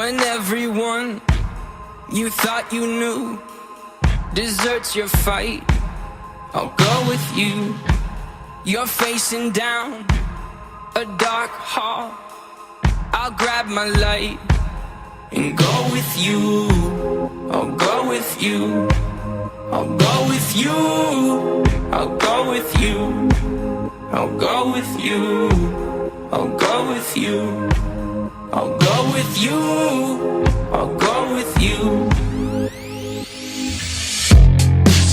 when everyone you thought you knew deserts your fight. I'll go with you. You're facing down a dark hall. I'll grab my light and go with you. I'll go with you. I'll go with you. I'll go with you. I'll go with you. I'll go with you. I'll go with you. I'll go with you.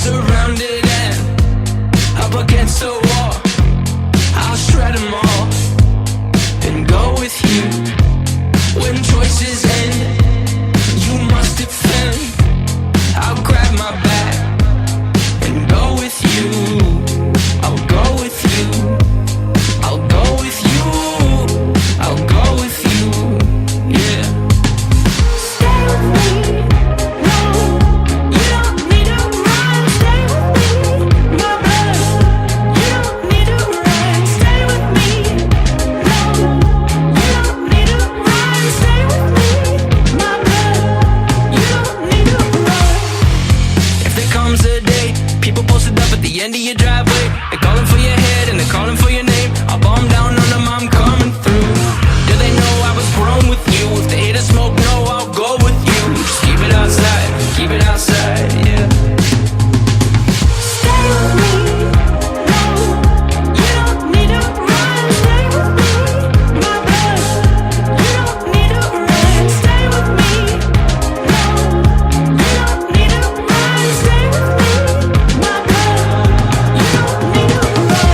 Surrounded and up against the wall, I'll shred them all and go with you. When choices end, you must defend. I'll grab my back and go with you. I'll go with you. I'll go with you. I'll go with you. Yeah. Stay with me. No, you don't need to run. Stay with me, my brother. You don't need to run. Stay with me. No, you don't need to run. Stay with me, my brother. You don't need to run. If there comes a day, people posted up at the end of your driveway, they're calling for your head and they're calling for your name. I'll bomb down on them, I'm coming through. Do they know I was grown with you? If they hate a smoke, no, I'll go with you. Just keep it outside, yeah. Stay with me. No, you don't need to run. Stay with me, my brother. You don't need to run. Stay with me. No, you don't need to run. Stay with me, my brother. You don't need to run.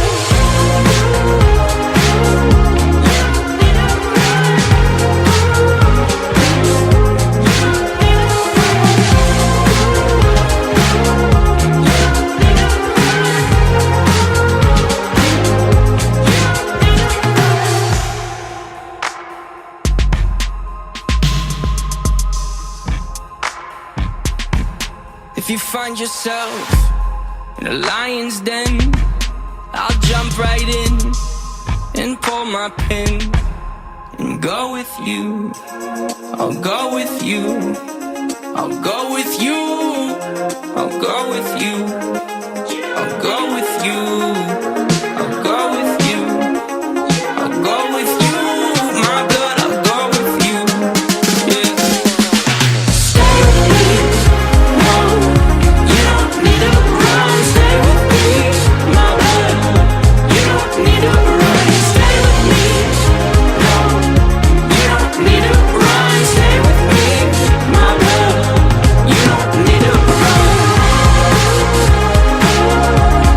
If you find yourself in a lion's den, I'll jump right in and pull my pin and go with you. I'll go with you. I'll go with you. I'll go with you. I'll go with you. I'll go with you. I'll go with you. My blood, I'll go with you. Yeah. Stay with me. No, you don't need to run. Stay with me, my blood. You don't need to run. Stay with me. No, you don't need to run. Stay with me, my blood. You don't need to run.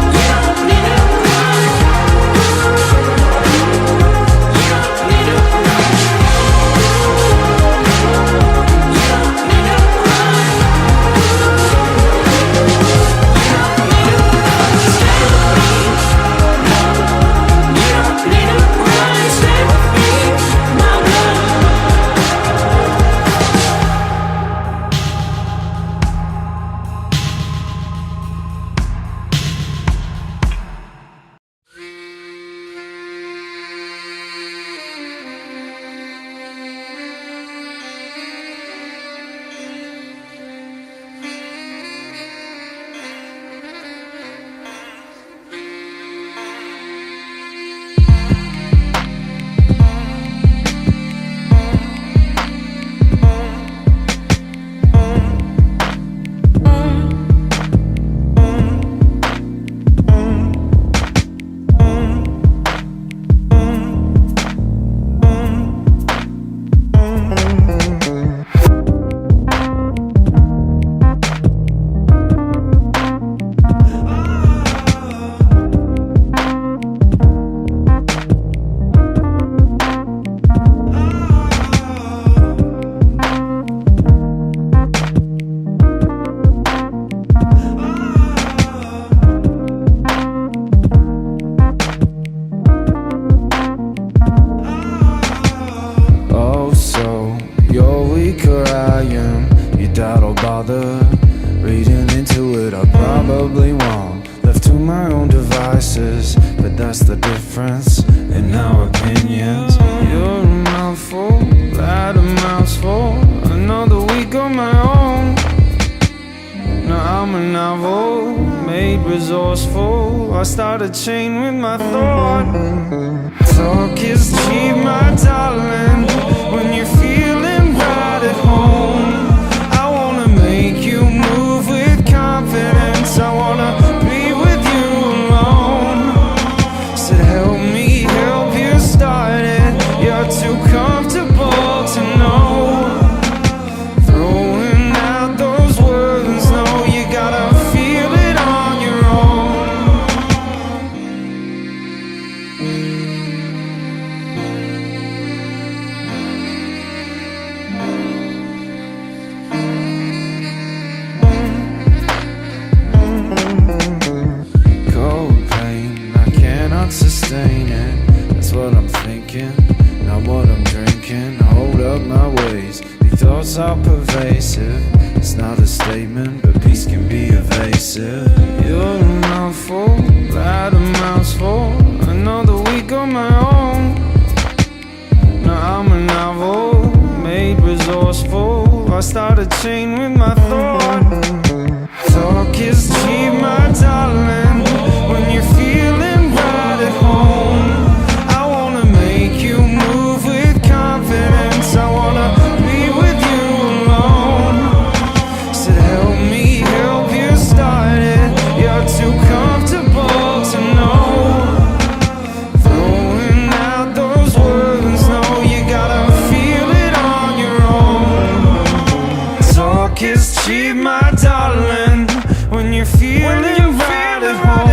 You don't need to run. You don't need to run. You don't need to run. You don't need to run. Stay with me. No, you don't need to run. Stay with me, my blood. Reading into it, I probably won't. Left to my own devices, but that's the difference in our opinions. You're a mouthful, that a mouthful. resourceful. I start a chain with my thought. Talk is cheap, my darling, when you're feeling right at home. I wanna make you move with confidence. I wanna be with you alone. Said help me help you start it. You're too comfortable to know. Throwing out those words, no, you gotta feel it on your own. Cold pain, I cannot sustain it. That's what I'm thinking, not what I'm drinking. Hold up my ways, these thoughts are pervasive. It's not a statement, but peace can be evasive. You're a mouthful, that a mouthful. Another week on my own. Now I'm a novel, made resourceful. I start a chain with my thought. Talk is cheap, my darling, when you're feeling right at home. I wanna make you move with confidence. I wanna be with you alone. Said help me help you start it. You're too comfortable to know. Throwing out those words, no, you gotta feel it on your own. Talk is cheap, my darling, when you're feeling right at home.